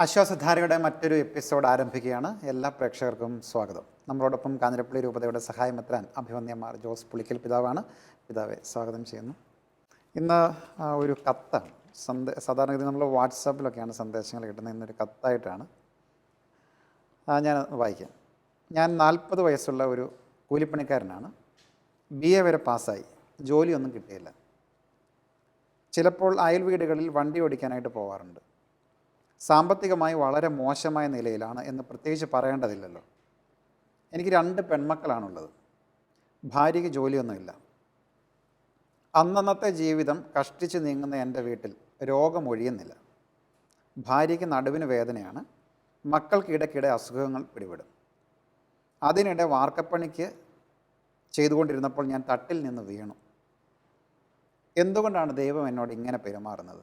ആശ്വാസധാരയുടെ മറ്റൊരു എപ്പിസോഡ് ആരംഭിക്കുകയാണ്. എല്ലാ പ്രേക്ഷകർക്കും സ്വാഗതം. നമ്മളോടൊപ്പം കാഞ്ഞിരപ്പള്ളി രൂപതയുടെ സഹായമെത്രാൻ അഭിവന്യമാർ ജോസ് പുളിക്കൽ പിതാവാണ്. പിതാവെ സ്വാഗതം ചെയ്യുന്നു. ഇന്ന് ഒരു കത്താണ്. സാധാരണഗതി നമ്മൾ വാട്സാപ്പിലൊക്കെയാണ് സന്ദേശങ്ങൾ കിട്ടുന്നത്. ഇന്നൊരു കത്തായിട്ടാണ് ഞാൻ വായിക്കാം. ഞാൻ 40 വയസ്സുള്ള ഒരു കൂലിപ്പണിക്കാരനാണ്. BA വരെ പാസ്സായി, ജോലിയൊന്നും കിട്ടിയില്ല. ചിലപ്പോൾ അയൽ വീടുകളിൽ വണ്ടി ഓടിക്കാനായിട്ട് പോകാറുണ്ട്. സാമ്പത്തികമായി വളരെ മോശമായ നിലയിലാണ് എന്ന് പ്രത്യേകിച്ച് പറയേണ്ടതില്ലല്ലോ. എനിക്ക് 2 പെൺമക്കളാണുള്ളത്. ഭാര്യയ്ക്ക് ജോലിയൊന്നുമില്ല. അന്നന്നത്തെ ജീവിതം കഷ്ടിച്ച് നീങ്ങുന്ന എൻ്റെ വീട്ടിൽ രോഗം ഒഴിയുന്നില്ല. ഭാര്യയ്ക്ക് നടുവിന് വേദനയാണ്. മക്കൾക്ക് ഇടയ്ക്കിടെ അസുഖങ്ങൾ പിടിപെടും. അതിനിടെ വാർക്കപ്പണിക്ക് ചെയ്തുകൊണ്ടിരുന്നപ്പോൾ ഞാൻ തട്ടിൽ നിന്ന് വീണു. എന്തുകൊണ്ടാണ് ദൈവം എന്നോട് ഇങ്ങനെ പെരുമാറുന്നത്?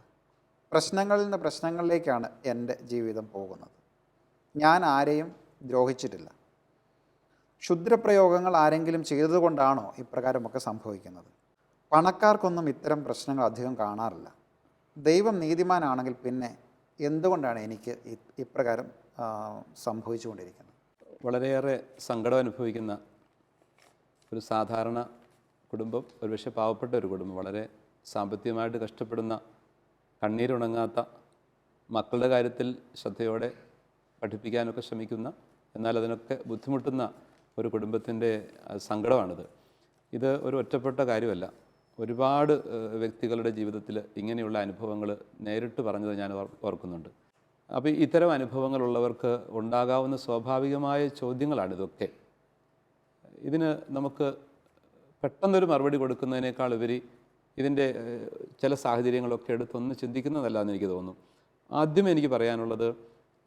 പ്രശ്നങ്ങളിൽ നിന്ന് പ്രശ്നങ്ങളിലേക്കാണ് എൻ്റെ ജീവിതം പോകുന്നത്. ഞാൻ ആരെയും ദ്രോഹിച്ചിട്ടില്ല. ക്ഷുദ്രപ്രയോഗങ്ങൾ ആരെങ്കിലും ചെയ്തതുകൊണ്ടാണോ ഇപ്രകാരമൊക്കെ സംഭവിക്കുന്നത്? പണക്കാർക്കൊന്നും ഇത്തരം പ്രശ്നങ്ങൾ അധികം കാണാറില്ല. ദൈവം നീതിമാനാണെങ്കിൽ പിന്നെ എന്തുകൊണ്ടാണ് എനിക്ക് ഇപ്രകാരം സംഭവിച്ചുകൊണ്ടിരിക്കുന്നത്? വളരെയേറെ സങ്കടം അനുഭവിക്കുന്ന ഒരു സാധാരണ കുടുംബം, ഒരുപക്ഷെ പാവപ്പെട്ട ഒരു കുടുംബം, വളരെ സാമ്പത്തികമായിട്ട് കഷ്ടപ്പെടുന്ന, കണ്ണീരുണങ്ങാത്ത, മക്കളുടെ കാര്യത്തിൽ ശ്രദ്ധയോടെ പഠിപ്പിക്കാനൊക്കെ ശ്രമിക്കുന്ന, എന്നാൽ അതിനൊക്കെ ബുദ്ധിമുട്ടുന്ന ഒരു കുടുംബത്തിൻ്റെ സങ്കടമാണിത്. ഇത് ഒരു ഒറ്റപ്പെട്ട കാര്യമല്ല. ഒരുപാട് വ്യക്തികളുടെ ജീവിതത്തിൽ ഇങ്ങനെയുള്ള അനുഭവങ്ങൾ നേരിട്ട് പറഞ്ഞത് ഞാൻ ഓർക്കുന്നുണ്ട്. അപ്പോൾ ഇത്തരം അനുഭവങ്ങളുള്ളവർക്ക് ഉണ്ടാകാവുന്ന സ്വാഭാവികമായ ചോദ്യങ്ങളാണിതൊക്കെ. ഇതിന് നമുക്ക് പെട്ടെന്നൊരു മറുപടി കൊടുക്കുന്നതിനേക്കാൾ ഉപരി ഇതിൻ്റെ ചില സാഹചര്യങ്ങളൊക്കെ എടുത്തൊന്ന് ചിന്തിക്കുന്നതല്ല എന്ന് എനിക്ക് തോന്നുന്നു. ആദ്യം എനിക്ക് പറയാനുള്ളത്,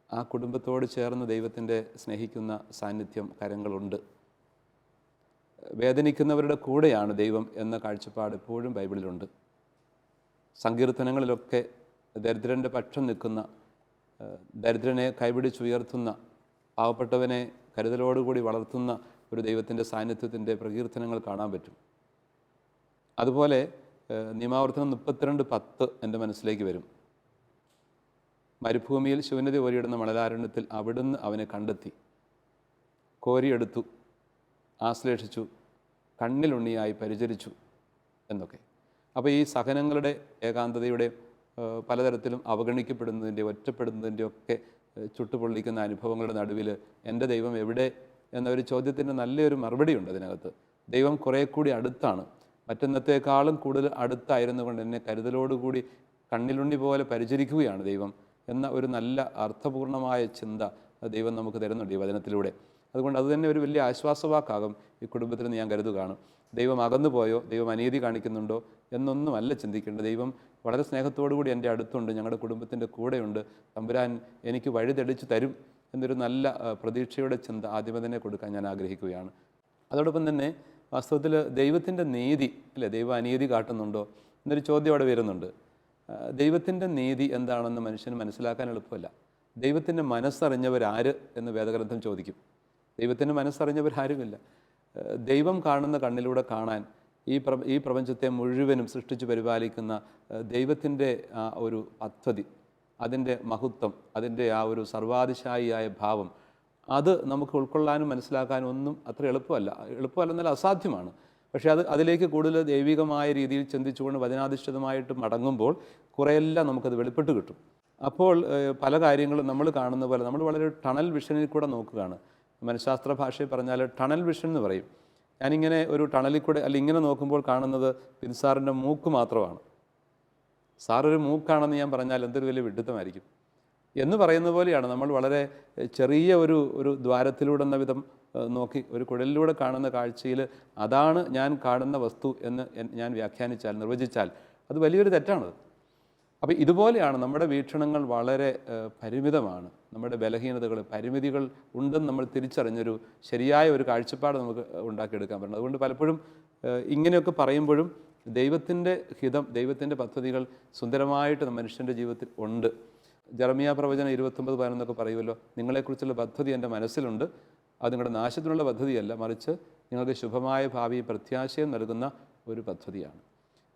ആ കുടുംബത്തോട് ചേർന്ന് ദൈവത്തിൻ്റെ സ്നേഹിക്കുന്ന സാന്നിധ്യം, കരങ്ങളുണ്ട്. വേദനിക്കുന്നവരുടെ കൂടെയാണ് ദൈവം എന്ന കാഴ്ചപ്പാട് എപ്പോഴും ബൈബിളിലുണ്ട്. സങ്കീർത്തനങ്ങളിലൊക്കെ ദരിദ്രൻ്റെ പക്ഷം നിൽക്കുന്ന, ദരിദ്രനെ കൈപിടിച്ചുയർത്തുന്ന, പാവപ്പെട്ടവനെ കരുതലോടുകൂടി വളർത്തുന്ന ഒരു ദൈവത്തിൻ്റെ സാന്നിധ്യത്തിൻ്റെ പ്രകീർത്തനങ്ങൾ കാണാൻ പറ്റും. അതുപോലെ നിയമാവർത്തനം 32:10 എൻ്റെ മനസ്സിലേക്ക് വരും. മരുഭൂമിയിൽ ശൂന്യത ഓരിയിടുന്ന മണലാരണ്യത്തിൽ അവിടുന്ന് അവനെ കണ്ടെത്തി, കോരിയെടുത്തു, ആശ്ലേഷിച്ചു, കണ്ണിലുണ്ണിയായി പരിചരിച്ചു എന്നൊക്കെ. അപ്പോൾ ഈ സഹനങ്ങളുടെ, ഏകാന്തതയുടെ, പലതരത്തിലും അവഗണിക്കപ്പെടുന്നതിൻ്റെ, ഒറ്റപ്പെടുന്നതിൻ്റെ ഒക്കെ ചുട്ടുപൊള്ളിക്കുന്ന അനുഭവങ്ങളുടെ നടുവിൽ എൻ്റെ ദൈവം എവിടെ എന്നൊരു ചോദ്യത്തിൻ്റെ നല്ലൊരു മറുപടിയുണ്ട് അതിനകത്ത്. ദൈവം കുറേ കൂടി അടുത്താണ്. മറ്റെന്നത്തേക്കാളും കൂടുതൽ അടുത്തായിരുന്നു കൊണ്ട് എന്നെ കരുതലോടുകൂടി കണ്ണിലുണ്ണി പോലെ പരിചരിക്കുകയാണ് ദൈവം എന്ന ഒരു നല്ല അർത്ഥപൂർണമായ ചിന്ത ദൈവം നമുക്ക് തരുന്നുണ്ട് ഈ വചനത്തിലൂടെ. അതുകൊണ്ട് അതുതന്നെ ഒരു വലിയ ആശ്വാസവാക്കാകും ഈ കുടുംബത്തിൽ ഞാൻ കരുതുകയാണ്. ദൈവം അകന്നു പോയോ, ദൈവം അനീതി കാണിക്കുന്നുണ്ടോ എന്നൊന്നുമല്ല ചിന്തിക്കേണ്ടത്. ദൈവം വളരെ സ്നേഹത്തോടുകൂടി എൻ്റെ അടുത്തുണ്ട്, ഞങ്ങളുടെ കുടുംബത്തിൻ്റെ കൂടെയുണ്ട്, തമ്പുരാൻ എനിക്ക് വഴി തെളിച്ചു തരും എന്നൊരു നല്ല പ്രതീക്ഷയുടെ ചിന്ത ആദ്യമേ തന്നെ കൊടുക്കാൻ ഞാൻ ആഗ്രഹിക്കുകയാണ്. അതോടൊപ്പം തന്നെ വാസ്തവത്തിൽ ദൈവത്തിൻ്റെ നീതി, അല്ലേ, ദൈവം അനീതി കാട്ടുന്നുണ്ടോ എന്നൊരു ചോദ്യം അവിടെ വരുന്നുണ്ട്. ദൈവത്തിൻ്റെ നീതി എന്താണെന്ന് മനുഷ്യന് മനസ്സിലാക്കാൻ എളുപ്പമല്ല. ദൈവത്തിൻ്റെ മനസ്സറിഞ്ഞവരാര് എന്ന് വേദഗ്രന്ഥം ചോദിക്കും. ദൈവത്തിൻ്റെ മനസ്സറിഞ്ഞവരാരുമില്ല. ദൈവം കാണുന്ന കണ്ണിലൂടെ കാണാൻ ഈ പ്രപഞ്ചത്തെ മുഴുവനും സൃഷ്ടിച്ച് പരിപാലിക്കുന്ന ദൈവത്തിൻ്റെ ആ ഒരു പദ്ധതി, അതിൻ്റെ മഹത്വം, അതിൻ്റെ ആ ഒരു സർവാതിശായിയായ ഭാവം, അത് നമുക്ക് ഉൾക്കൊള്ളാനും മനസ്സിലാക്കാനും ഒന്നും അത്ര എളുപ്പമല്ലെന്നാൽ അസാധ്യമാണ്. പക്ഷേ അതിലേക്ക് കൂടുതൽ ദൈവികമായ രീതിയിൽ ചിന്തിച്ചുകൊണ്ട് വചനാധിഷ്ഠിതമായിട്ട് മടങ്ങുമ്പോൾ കുറേയെല്ലാം നമുക്കത് വെളിപ്പെട്ട് കിട്ടും. അപ്പോൾ പല കാര്യങ്ങളും നമ്മൾ കാണുന്ന പോലെ നമ്മൾ വളരെ ടണൽ വിഷനിൽ കൂടെ നോക്കുകയാണ്. മനഃശാസ്ത്ര ഭാഷയിൽ പറഞ്ഞാൽ ടണൽ വിഷൻ എന്ന് പറയും. ഞാനിങ്ങനെ ഒരു ടണലിൽ കൂടെ ഇങ്ങനെ നോക്കുമ്പോൾ കാണുന്നത് പിൻസാറിൻ്റെ മൂക്ക് മാത്രമാണ്. സാറൊരു മൂക്കാണെന്ന് ഞാൻ പറഞ്ഞാൽ എന്തൊരു വലിയ വിഡ്ഢിത്തമായിരിക്കും എന്ന് പറയുന്ന പോലെയാണ്. നമ്മൾ വളരെ ചെറിയ ഒരു ദ്വാരത്തിലൂടെ എന്ന വിധം നോക്കി ഒരു കുഴലിലൂടെ കാണുന്ന കാഴ്ചയിൽ അതാണ് ഞാൻ കാണുന്ന വസ്തു എന്ന് ഞാൻ വ്യാഖ്യാനിച്ചാൽ, നിർവചിച്ചാൽ അത് വലിയൊരു തെറ്റാണത്. അപ്പോൾ ഇതുപോലെയാണ് നമ്മുടെ വീക്ഷണങ്ങൾ വളരെ പരിമിതമാണ്. നമ്മുടെ ബലഹീനതകൾ, പരിമിതികൾ ഉണ്ടെന്ന് നമ്മൾ തിരിച്ചറിഞ്ഞൊരു ശരിയായ ഒരു കാഴ്ചപ്പാട് നമുക്ക് ഉണ്ടാക്കിയെടുക്കാൻ പറ്റണം. അതുകൊണ്ട് പലപ്പോഴും ഇങ്ങനെയൊക്കെ പറയുമ്പോഴും ദൈവത്തിൻ്റെ ഹിതം, ദൈവത്തിൻ്റെ പദ്ധതികൾ സുന്ദരമായിട്ട് മനുഷ്യൻ്റെ ജീവിതത്തിൽ ഉണ്ട്. ജെറമിയ പ്രവചനം 29:11 പറയുമല്ലോ, നിങ്ങളെക്കുറിച്ചുള്ള പദ്ധതി എൻ്റെ മനസ്സിലുണ്ട്, അത് നിങ്ങളുടെ നാശത്തിനുള്ള പദ്ധതിയല്ല, മറിച്ച് നിങ്ങൾക്ക് ശുഭമായ ഭാവി പ്രത്യാശയം നൽകുന്ന ഒരു പദ്ധതിയാണ്.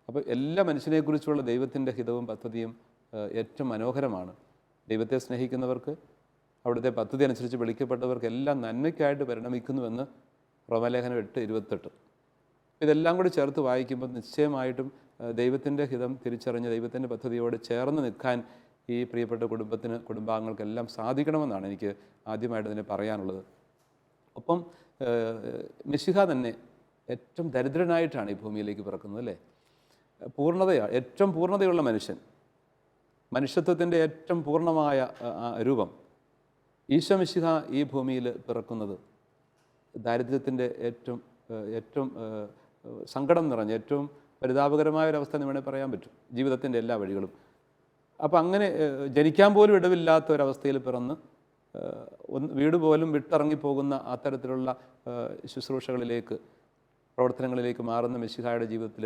അപ്പോൾ എല്ലാ മനുഷ്യനെക്കുറിച്ചുള്ള ദൈവത്തിൻ്റെ ഹിതവും പദ്ധതിയും ഏറ്റവും മനോഹരമാണ്. ദൈവത്തെ സ്നേഹിക്കുന്നവർക്ക്, അവിടുത്തെ പദ്ധതി അനുസരിച്ച് വിളിക്കപ്പെട്ടവർക്ക് എല്ലാം നന്മയ്ക്കായിട്ട് പരിണമിക്കുന്നുവെന്ന് റോമാലേഖനം 8:28. ഇതെല്ലാം കൂടി ചേർത്ത് വായിക്കുമ്പോൾ നിശ്ചയമായിട്ടും ദൈവത്തിൻ്റെ ഹിതം തിരിച്ചറിഞ്ഞ് ദൈവത്തിൻ്റെ പദ്ധതിയോട് ചേർന്ന് നിൽക്കാൻ ഈ പ്രിയപ്പെട്ട കുടുംബാംഗങ്ങൾക്കെല്ലാം സാധിക്കണമെന്നാണ് എനിക്ക് ആദ്യമായിട്ട് ഇതിനെ പറയാനുള്ളത്. ഒപ്പം മിശിഹ തന്നെ ഏറ്റവും ദരിദ്രനായിട്ടാണ് ഈ ഭൂമിയിലേക്ക് പിറക്കുന്നത്, അല്ലേ? ഏറ്റവും പൂർണ്ണതയുള്ള മനുഷ്യൻ, മനുഷ്യത്വത്തിൻ്റെ ഏറ്റവും പൂർണ്ണമായ രൂപം ഈശോ മിശിഹ ഈ ഭൂമിയിൽ പിറക്കുന്നത് ദാരിദ്ര്യത്തിൻ്റെ ഏറ്റവും സങ്കടം നിറഞ്ഞ, ഏറ്റവും പരിതാപകരമായ ഒരവസ്ഥ എന്ന് വേണേൽ പറയാൻ പറ്റും, ജീവിതത്തിൻ്റെ എല്ലാ വഴികളും. അപ്പം അങ്ങനെ ജനിക്കാൻ പോലും ഇടവില്ലാത്ത ഒരവസ്ഥയിൽ പിറന്ന് വീട് പോലും വിട്ടിറങ്ങിപ്പോകുന്ന അത്തരത്തിലുള്ള ശുശ്രൂഷകളിലേക്ക്, പ്രവർത്തനങ്ങളിലേക്ക് മാറുന്ന മിശിഹായുടെ ജീവിതത്തിൽ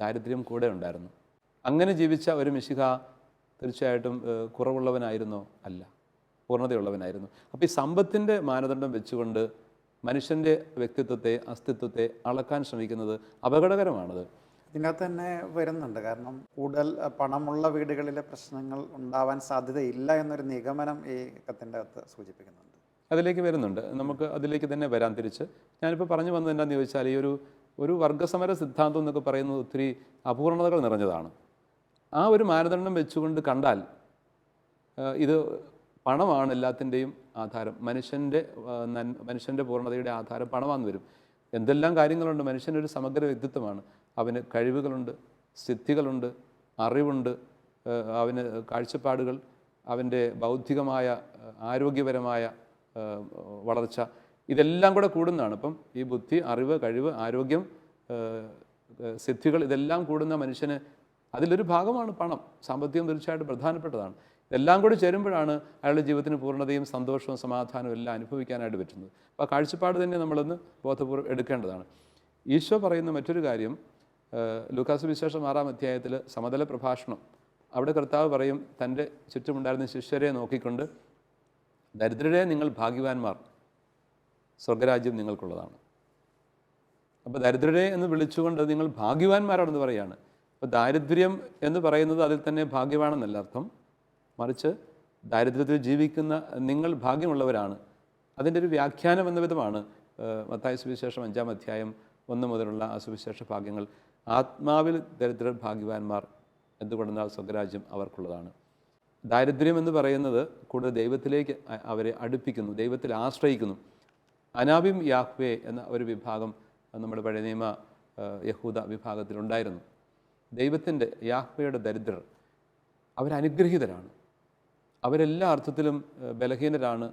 ദാരിദ്ര്യം കൂടെ ഉണ്ടായിരുന്നു. അങ്ങനെ ജീവിച്ച ഒരു മിശിഹ തീർച്ചയായിട്ടും കുറവുള്ളവനായിരുന്നോ? അല്ല, പൂർണ്ണതയുള്ളവനായിരുന്നു. അപ്പോൾ ഈ സമ്പത്തിൻ്റെ മാനദണ്ഡം വെച്ചുകൊണ്ട് മനുഷ്യൻ്റെ വ്യക്തിത്വത്തെ, അസ്തിത്വത്തെ അളക്കാൻ ശ്രമിക്കുന്നത് അപകടകരമാണത്. ഇതിനകത്ത് തന്നെ വരുന്നുണ്ട്. കാരണം കൂടുതൽ പണമുള്ള വീടുകളിലെ പ്രശ്നങ്ങൾ ഉണ്ടാവാൻ സാധ്യതയില്ല എന്നൊരു നിഗമനം ഈ കത്തിൻ്റെ അകത്ത് സൂചിപ്പിക്കുന്നുണ്ട്. അതിലേക്ക് വരുന്നുണ്ട്, നമുക്ക് അതിലേക്ക് തന്നെ വരാൻ തിരിച്ച്. ഞാനിപ്പോൾ പറഞ്ഞു വന്നത് എന്താണെന്ന് ചോദിച്ചാൽ, ഈ ഒരു വർഗസമര സിദ്ധാന്തം എന്നൊക്കെ പറയുന്നത് ഒത്തിരി അപൂർണതകൾ നിറഞ്ഞതാണ്. ആ ഒരു മാനദണ്ഡം വെച്ചുകൊണ്ട് കണ്ടാൽ ഇത് പണമാണ് എല്ലാത്തിൻ്റെയും ആധാരം, മനുഷ്യൻ്റെ പൂർണ്ണതയുടെ ആധാരം പണമാണെന്ന് വരും. എന്തെല്ലാം കാര്യങ്ങളുണ്ട്, മനുഷ്യനൊരു സമഗ്ര വ്യക്തിത്വമാണ്. അവന് കഴിവുകളുണ്ട്, സിദ്ധികളുണ്ട്, അറിവുണ്ട്, അവന് കാഴ്ചപ്പാടുകൾ, അവൻ്റെ ബൗദ്ധികമായ ആരോഗ്യപരമായ വളർച്ച, ഇതെല്ലാം കൂടെ കൂടുന്നതാണ്. അപ്പം ഈ ബുദ്ധി, അറിവ്, കഴിവ്, ആരോഗ്യം, സിദ്ധികൾ, ഇതെല്ലാം കൂടുന്ന മനുഷ്യന് അതിലൊരു ഭാഗമാണ് പണം. സാമ്പത്തികം തീർച്ചയായിട്ടും പ്രധാനപ്പെട്ടതാണ്. ഇതെല്ലാം കൂടി ചേരുമ്പോഴാണ് അയാളുടെ ജീവിതത്തിന് പൂർണ്ണതയും സന്തോഷവും സമാധാനവും എല്ലാം അനുഭവിക്കാനായിട്ട് പറ്റുന്നത്. അപ്പോൾ ആ കാഴ്ചപ്പാട് തന്നെ നമ്മളൊന്ന് ബോധപൂർവ്വം എടുക്കേണ്ടതാണ്. ഈശോ പറയുന്ന മറ്റൊരു കാര്യം, ലൂക്കാസ് സുവിശേഷം 6-ാം അധ്യായത്തിൽ സമതല പ്രഭാഷണം, അവിടെ കർത്താവ് പറയും, തൻ്റെ ചുറ്റുമുണ്ടായിരുന്ന ശിഷ്യരെ നോക്കിക്കൊണ്ട്, ദരിദ്രരെ നിങ്ങൾ ഭാഗ്യവാന്മാർ, സ്വർഗരാജ്യം നിങ്ങൾക്കുള്ളതാണ്. അപ്പോൾ ദരിദ്രരെ എന്ന് വിളിച്ചുകൊണ്ട് നിങ്ങൾ ഭാഗ്യവാന്മാരാണെന്ന് പറയുകയാണ്. അപ്പോൾ ദാരിദ്ര്യം എന്ന് പറയുന്നത് അതിൽ തന്നെ ഭാഗ്യവാനെന്നല്ല അർത്ഥം, മറിച്ച് ദാരിദ്ര്യത്തിൽ ജീവിക്കുന്ന നിങ്ങൾ ഭാഗ്യമുള്ളവരാണ്. അതിൻ്റെ ഒരു വ്യാഖ്യാനം എന്ന വിധമാണ് മത്തായി സുവിശേഷം 5-ാം അധ്യായം 1 മുതലുള്ള ആ സുവിശേഷ ഭാഗ്യങ്ങൾ. ആത്മാവിൽ ദരിദ്രർ ഭാഗ്യവാന്മാർ, എന്തുകൊണ്ടെന്നാൽ സ്വർഗരാജ്യം അവർക്കുള്ളതാണ്. ദാരിദ്ര്യം എന്ന് പറയുന്നത് കൂടുതൽ ദൈവത്തിലേക്ക് അവരെ അടുപ്പിക്കുന്നു, ദൈവത്തിൽ ആശ്രയിക്കുന്നു. അനാബിം യാഹ്വേ എന്ന ഒരു വിഭാഗം നമ്മുടെ പഴയ നിയമ യഹൂദ വിഭാഗത്തിലുണ്ടായിരുന്നു. ദൈവത്തിൻ്റെ, യാഹ്വയുടെ ദരിദ്രർ അവരനുഗ്രഹീതരാണ്. അവരെല്ലാ അർത്ഥത്തിലും ബലഹീനരാണ്,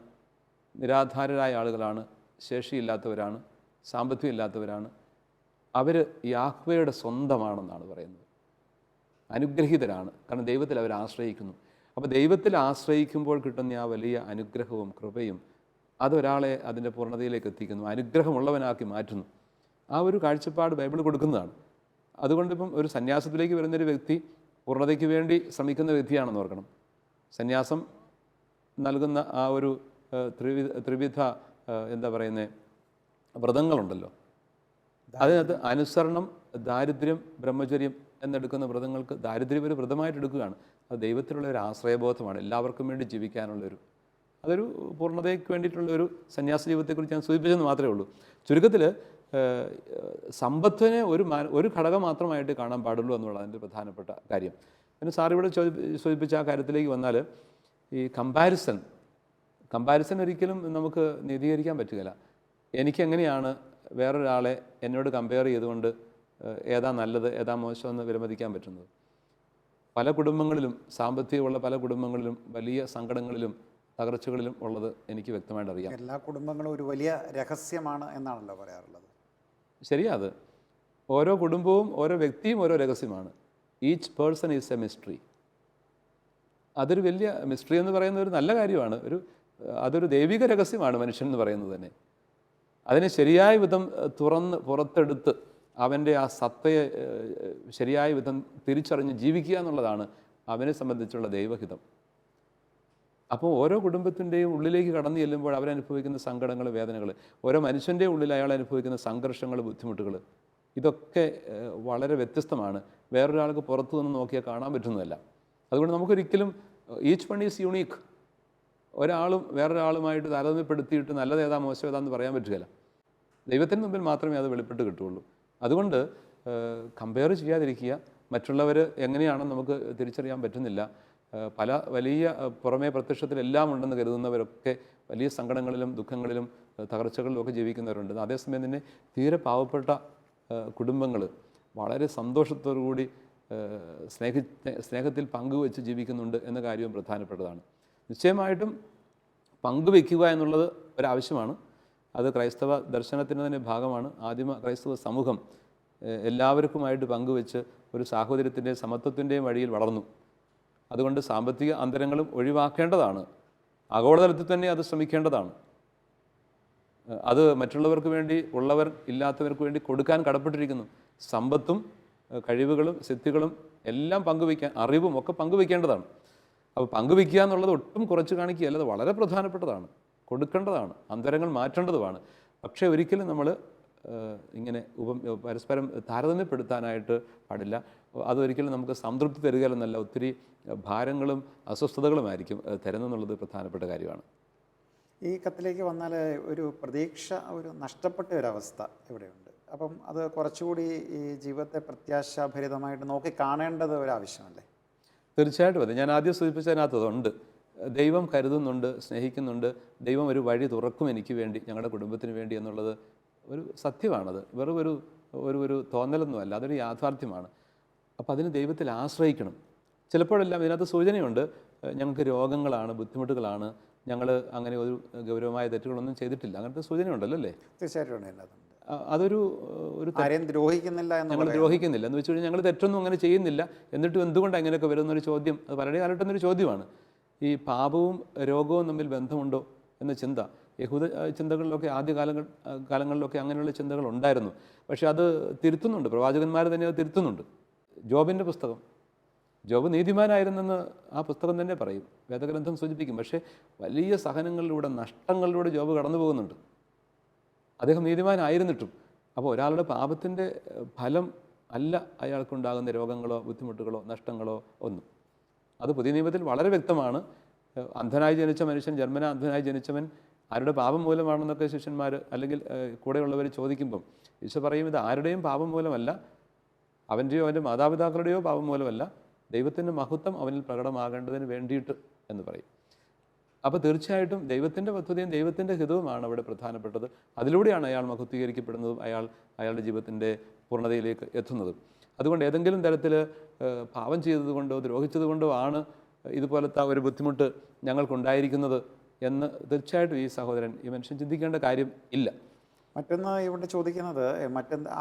നിരാധാരരായ ആളുകളാണ്, ശേഷിയില്ലാത്തവരാണ്, സാമ്പത്തികം ഇല്ലാത്തവരാണ്. അവർ യാഹ്വയുടെ സ്വന്തമാണെന്നാണ് പറയുന്നത്. അനുഗ്രഹീതരാണ്, കാരണം ദൈവത്തിൽ അവർ ആശ്രയിക്കുന്നു. അപ്പോൾ ദൈവത്തിൽ ആശ്രയിക്കുമ്പോൾ കിട്ടുന്ന ആ വലിയ അനുഗ്രഹവും കൃപയും അതൊരാളെ അതിൻ്റെ പൂർണ്ണതയിലേക്ക് എത്തിക്കുന്നു, അനുഗ്രഹമുള്ളവനാക്കി മാറ്റുന്നു. ആ ഒരു കാഴ്ചപ്പാട് ബൈബിൾ കൊടുക്കുന്നതാണ്. അതുകൊണ്ടിപ്പം ഒരു സന്യാസത്തിലേക്ക് വരുന്നൊരു വ്യക്തി പൂർണ്ണതയ്ക്ക് വേണ്ടി ശ്രമിക്കുന്ന വ്യക്തിയാണെന്ന് ഓർക്കണം. സന്യാസം നൽകുന്ന ആ ഒരു ത്രിവിധ എന്താ പറയുന്നത് വ്രതങ്ങളുണ്ടല്ലോ, അതിനകത്ത് അനുസരണം, ദാരിദ്ര്യം, ബ്രഹ്മചര്യം എന്നെടുക്കുന്ന വ്രതങ്ങൾക്ക് ദാരിദ്ര്യം ഒരു വ്രതമായിട്ട് എടുക്കുകയാണ്. അത് ദൈവത്തിലുള്ള ഒരു ആശ്രയബോധമാണ്, എല്ലാവർക്കും വേണ്ടി ജീവിക്കാനുള്ളൊരു, അതൊരു പൂർണ്ണതയ്ക്ക് വേണ്ടിയിട്ടുള്ളൊരു സന്യാസ ജീവിതത്തെക്കുറിച്ച് ഞാൻ സൂചിപ്പിച്ചെന്ന് മാത്രമേ ഉള്ളൂ. ചുരുക്കത്തിൽ സമ്പത്തിനെ ഒരു ഘടകം മാത്രമായിട്ട് കാണാൻ പാടുള്ളൂ എന്നുള്ളതാണ് അതിൻ്റെ പ്രധാനപ്പെട്ട കാര്യം. പിന്നെ സാർ ഇവിടെ സൂചിപ്പിച്ച ആ കാര്യത്തിലേക്ക് വന്നാൽ, ഈ കമ്പാരിസൺ ഒരിക്കലും നമുക്ക് നീതീകരിക്കാൻ പറ്റുകയില്ല. എനിക്കെങ്ങനെയാണ് വേറൊരാളെ എന്നോട് കമ്പയർ ചെയ്തുകൊണ്ട് ഏതാ നല്ലത് ഏതാ മോശമെന്ന് വിലമതിക്കാൻ പറ്റുന്നത്? പല കുടുംബങ്ങളിലും, സാമ്പത്തികമുള്ള പല കുടുംബങ്ങളിലും വലിയ സങ്കടങ്ങളിലും തകർച്ചകളിലും ഉള്ളത് എനിക്ക് വ്യക്തമായിട്ട് അറിയാം. എല്ലാ കുടുംബങ്ങളും ഒരു വലിയ രഹസ്യമാണ് എന്നാണല്ലോ പറയാറുള്ളത്. ശരിയാ, അത് ഓരോ കുടുംബവും ഓരോ വ്യക്തിയും ഓരോ രഹസ്യമാണ്. Each person is a mystery. അതൊരു വലിയ മിസ്റ്ററി എന്ന് പറയുന്ന ഒരു നല്ല കാര്യമാണ്. അതൊരു ദൈവിക രഹസ്യമാണ് മനുഷ്യൻ എന്ന് പറയുന്നത് തന്നെ. അതിനെ ശരിയായ വിധം തുറന്ന് പുറത്തെടുത്ത് അവൻ്റെ ആ സത്തയെ ശരിയായ വിധം തിരിച്ചറിഞ്ഞ് ജീവിക്കുക എന്നുള്ളതാണ് അവനെ സംബന്ധിച്ചുള്ള ദൈവഹിതം. അപ്പോൾ ഓരോ കുടുംബത്തിൻ്റെയും ഉള്ളിലേക്ക് കടന്നു ചെല്ലുമ്പോൾ അവരനുഭവിക്കുന്ന സങ്കടങ്ങൾ, വേദനകൾ, ഓരോ മനുഷ്യൻ്റെ ഉള്ളിൽ അയാൾ അനുഭവിക്കുന്ന സംഘർഷങ്ങൾ, ബുദ്ധിമുട്ടുകൾ, ഇതൊക്കെ വളരെ വ്യത്യസ്തമാണ്. വേറൊരാൾക്ക് പുറത്തു നിന്ന് നോക്കിയാൽ കാണാൻ പറ്റുന്നതല്ല. അതുകൊണ്ട് നമുക്കൊരിക്കലും ഈച്ച് വൺ ഈസ് യുണീക്ക്. ഒരാളും വേറൊരാളുമായിട്ട് താരതമ്യപ്പെടുത്തിയിട്ട് നല്ലതേതാ മോശമേതാന്ന് പറയാൻ പറ്റുകയില്ല. ദൈവത്തിന് മുമ്പിൽ മാത്രമേ അത് വെളിപ്പെട്ട് കിട്ടുകയുള്ളൂ. അതുകൊണ്ട് കമ്പയർ ചെയ്യാതിരിക്കുക. മറ്റുള്ളവർ എങ്ങനെയാണെന്ന് നമുക്ക് തിരിച്ചറിയാൻ പറ്റുന്നില്ല. പല വലിയ പുറമേ പ്രത്യക്ഷത്തിൽ എല്ലാം ഉണ്ടെന്ന് കരുതുന്നവരൊക്കെ വലിയ സങ്കടങ്ങളിലും ദുഃഖങ്ങളിലും തകർച്ചകളിലും ഒക്കെ ജീവിക്കുന്നവരുണ്ട്. അതേസമയം തന്നെ തീരെ പാവപ്പെട്ട കുടുംബങ്ങൾ വളരെ സന്തോഷത്തോടുകൂടി സ്നേഹത്തിൽ പങ്കുവെച്ച് ജീവിക്കുന്നുണ്ട് എന്ന കാര്യവും പ്രധാനപ്പെട്ടതാണ്. നിശ്ചയമായിട്ടും പങ്കുവെക്കുക എന്നുള്ളത് ഒരാവശ്യമാണ്. അത് ക്രൈസ്തവ ദർശനത്തിൻ്റെ തന്നെ ഭാഗമാണ്. ആദിമ ക്രൈസ്തവ സമൂഹം എല്ലാവർക്കുമായിട്ട് പങ്കുവെച്ച് ഒരു സാഹോദര്യത്തിൻ്റെയും സമത്വത്തിൻ്റെയും വഴിയിൽ വളർന്നു. അതുകൊണ്ട് സാമ്പത്തിക അന്തരങ്ങളും ഒഴിവാക്കേണ്ടതാണ്. ആഗോളതലത്തിൽ തന്നെ അത് ശ്രമിക്കേണ്ടതാണ്. അത് മറ്റുള്ളവർക്ക് വേണ്ടി ഉള്ളവർ ഇല്ലാത്തവർക്ക് വേണ്ടി കൊടുക്കാൻ കടപ്പെട്ടിരിക്കുന്നു. സമ്പത്തും കഴിവുകളും സിദ്ധികളും എല്ലാം പങ്കുവയ്ക്കാൻ, അറിവും ഒക്കെ പങ്കുവയ്ക്കേണ്ടതാണ്. അപ്പോൾ പങ്കുവയ്ക്കുക എന്നുള്ളത് ഒട്ടും കുറച്ച് കാണിക്കുകയല്ല, അത് വളരെ പ്രധാനപ്പെട്ടതാണ്. കൊടുക്കേണ്ടതാണ്, അന്തരങ്ങൾ മാറ്റേണ്ടതുമാണ്. പക്ഷേ ഒരിക്കലും നമ്മൾ ഇങ്ങനെ പരസ്പരം താരതമ്യപ്പെടുത്താനായിട്ട് പാടില്ല. അതൊരിക്കലും നമുക്ക് സംതൃപ്തി തരികയെന്നല്ല, ഒത്തിരി ഭാരങ്ങളും അസ്വസ്ഥതകളുമായിരിക്കും തരുന്നെന്നുള്ളത് പ്രധാനപ്പെട്ട കാര്യമാണ്. ഈ കത്തിലേക്ക് വന്നാൽ ഒരു പ്രതീക്ഷ നഷ്ടപ്പെട്ട ഒരവസ്ഥ ഇവിടെയുണ്ട്. അപ്പം അത് കുറച്ചുകൂടി ഈ ജീവിതത്തെ പ്രത്യാശാഭരിതമായിട്ട് നോക്കി കാണേണ്ടത് ഒരാവശ്യമല്ലേ? തീർച്ചയായിട്ടും അതെ. ഞാൻ ആദ്യം സൂചിപ്പിച്ചതിനകത്തുണ്ട്, ദൈവം കരുതുന്നുണ്ട്, സ്നേഹിക്കുന്നുണ്ട്, ദൈവം ഒരു വഴി തുറക്കും എനിക്ക് വേണ്ടി, ഞങ്ങളുടെ കുടുംബത്തിന് വേണ്ടി എന്നുള്ളത് ഒരു സത്യമാണത്. വെറും ഒരു തോന്നലൊന്നുമല്ല, അതൊരു യാഥാർത്ഥ്യമാണ്. അപ്പോൾ അതിന് ദൈവത്തിൽ ആശ്രയിക്കണം. ചിലപ്പോഴെല്ലാം ഇതിനകത്ത് സൂചനയുണ്ട്, ഞങ്ങൾക്ക് രോഗങ്ങളാണ്, ബുദ്ധിമുട്ടുകളാണ്, ഞങ്ങൾ അങ്ങനെ ഒരു ഗൗരവമായ തെറ്റുകളൊന്നും ചെയ്തിട്ടില്ല, അങ്ങനത്തെ സൂചനയുണ്ടല്ലോ അല്ലേ? തീർച്ചയായിട്ടും. അതൊരു ആരെയും ദ്രോഹിക്കുന്നില്ല, ഞങ്ങൾ ദ്രോഹിക്കുന്നില്ല എന്ന് വെച്ച് കഴിഞ്ഞാൽ ഞങ്ങൾ തെറ്റൊന്നും അങ്ങനെ ചെയ്യുന്നില്ല, എന്നിട്ടും എന്തുകൊണ്ട് അങ്ങനെയൊക്കെ വരുന്നൊരു ചോദ്യം അത് പലരുടെ കാലഘട്ടം ഒരു ചോദ്യമാണ്. ഈ പാപവും രോഗവും തമ്മിൽ ബന്ധമുണ്ടോ എന്ന ചിന്ത യഹൂദ ചിന്തകളിലൊക്കെ കാലങ്ങളിലൊക്കെ അങ്ങനെയുള്ള ചിന്തകൾ ഉണ്ടായിരുന്നു. പക്ഷേ അത് തിരുത്തുന്നുണ്ട്, പ്രവാചകന്മാർ തന്നെ അത് തിരുത്തുന്നുണ്ട്. ജോബിൻ്റെ പുസ്തകം, ജോബ് നീതിമാനായിരുന്നെന്ന് ആ പുസ്തകം തന്നെ പറയും, വേദഗ്രന്ഥം സൂചിപ്പിക്കും. പക്ഷേ വലിയ സഹനങ്ങളിലൂടെ, നഷ്ടങ്ങളിലൂടെ ജോബ് കടന്നു പോകുന്നുണ്ട്, അദ്ദേഹം നീതിമാനായിരുന്നിട്ടും. അപ്പോൾ ഒരാളുടെ പാപത്തിൻ്റെ ഫലം അല്ല അയാൾക്കുണ്ടാകുന്ന രോഗങ്ങളോ ബുദ്ധിമുട്ടുകളോ നഷ്ടങ്ങളോ ഒന്നും. അത് പുതിയ നിയമത്തിൽ വളരെ വ്യക്തമാണ്. അന്ധനായി ജനിച്ച മനുഷ്യൻ, ജന്മന അന്ധനായി ജനിച്ചവൻ ആരുടെ പാപം മൂലമാണെന്നൊക്കെ ശിഷ്യന്മാർ അല്ലെങ്കിൽ കൂടെയുള്ളവർ ചോദിക്കുമ്പം ഈശോ പറയും, ഇത് ആരുടെയും പാപം മൂലമല്ല, അവൻ്റെയോ അവൻ്റെ മാതാപിതാക്കളുടെയോ പാപം മൂലമല്ല, ദൈവത്തിൻ്റെ മഹത്വം അവനിൽ പ്രകടമാകേണ്ടതിന് വേണ്ടിയിട്ട് എന്ന് പറയും. അപ്പോൾ തീർച്ചയായിട്ടും ദൈവത്തിൻ്റെ പദ്ധതിയും ദൈവത്തിൻ്റെ ഹിതവുമാണ് അവിടെ പ്രധാനപ്പെട്ടത്. അതിലൂടെയാണ് അയാൾ മഹത്വീകരിക്കപ്പെടുന്നതും അയാളുടെ ജീവിതത്തിൻ്റെ പൂർണ്ണതയിലേക്ക് എത്തുന്നതും. അതുകൊണ്ട് ഏതെങ്കിലും തരത്തിൽ പാപം ചെയ്തതുകൊണ്ടോ ദ്രോഹിച്ചതുകൊണ്ടോ ആണ് ഇതുപോലത്തെ ഒരു ബുദ്ധിമുട്ട് ഞങ്ങൾക്കുണ്ടായിരിക്കുന്നത് എന്ന് തീർച്ചയായിട്ടും ഈ സഹോദരൻ, ഈ മനുഷ്യൻ ചിന്തിക്കേണ്ട കാര്യം ഇല്ല. മറ്റൊന്ന് ഇവിടെ ചോദിക്കുന്നത്,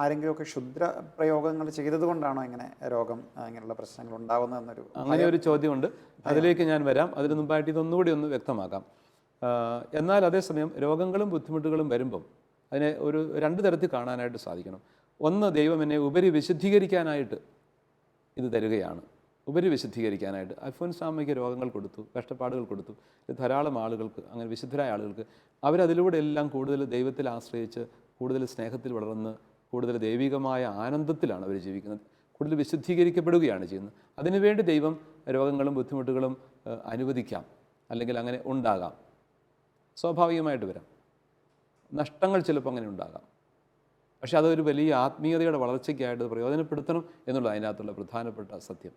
ആരെങ്കിലുമൊക്കെ ക്ഷുദ്ര പ്രയോഗങ്ങൾ ചെയ്തത് കൊണ്ടാണോ ഇങ്ങനെ രോഗം, ഇങ്ങനെയുള്ള പ്രശ്നങ്ങൾ ഉണ്ടാകുന്നതെന്നൊരു അങ്ങനെ ഒരു ചോദ്യമുണ്ട്. അതിലേക്ക് ഞാൻ വരാം. അതിന് മുമ്പായിട്ട് ഇതൊന്നുകൂടി ഒന്ന് വ്യക്തമാക്കാം. എന്നാൽ അതേസമയം രോഗങ്ങളും ബുദ്ധിമുട്ടുകളും വരുമ്പം അതിനെ രണ്ട് തരത്തിൽ കാണാനായിട്ട് സാധിക്കണം. ഒന്ന്, ദൈവം എന്നെ ഉപരി വിശുദ്ധീകരിക്കാനായിട്ട് ഇത് തരികയാണ്. ഉപരി വിശുദ്ധീകരിക്കാനായിട്ട് അൽഫോൻസാമ്മയ്ക്ക് രോഗങ്ങൾ കൊടുത്തു, കഷ്ടപ്പാടുകൾ കൊടുത്തു, ധാരാളം ആളുകൾക്ക്, അങ്ങനെ വിശുദ്ധരായ ആളുകൾക്ക്, അവരതിലൂടെ എല്ലാം കൂടുതൽ ദൈവത്തിൽ ആശ്രയിച്ച് കൂടുതൽ സ്നേഹത്തിൽ വളർന്ന് കൂടുതൽ ദൈവികമായ ആനന്ദത്തിലാണ് അവർ ജീവിക്കുന്നത്, കൂടുതൽ വിശുദ്ധീകരിക്കപ്പെടുകയാണ് ചെയ്യുന്നത്. അതിനുവേണ്ടി ദൈവം രോഗങ്ങളും ബുദ്ധിമുട്ടുകളും അനുവദിക്കാം, അല്ലെങ്കിൽ അങ്ങനെ ഉണ്ടാകാം, സ്വാഭാവികമായിട്ട് വരാം. നഷ്ടങ്ങൾ ചിലപ്പോൾ അങ്ങനെ ഉണ്ടാകാം. പക്ഷെ അതൊരു വലിയ ആത്മീയതയുടെ വളർച്ചയ്ക്കായിട്ട് പ്രയോജനപ്പെടുത്തണം എന്നുള്ളത് അതിനകത്തുള്ള പ്രധാനപ്പെട്ട സത്യം.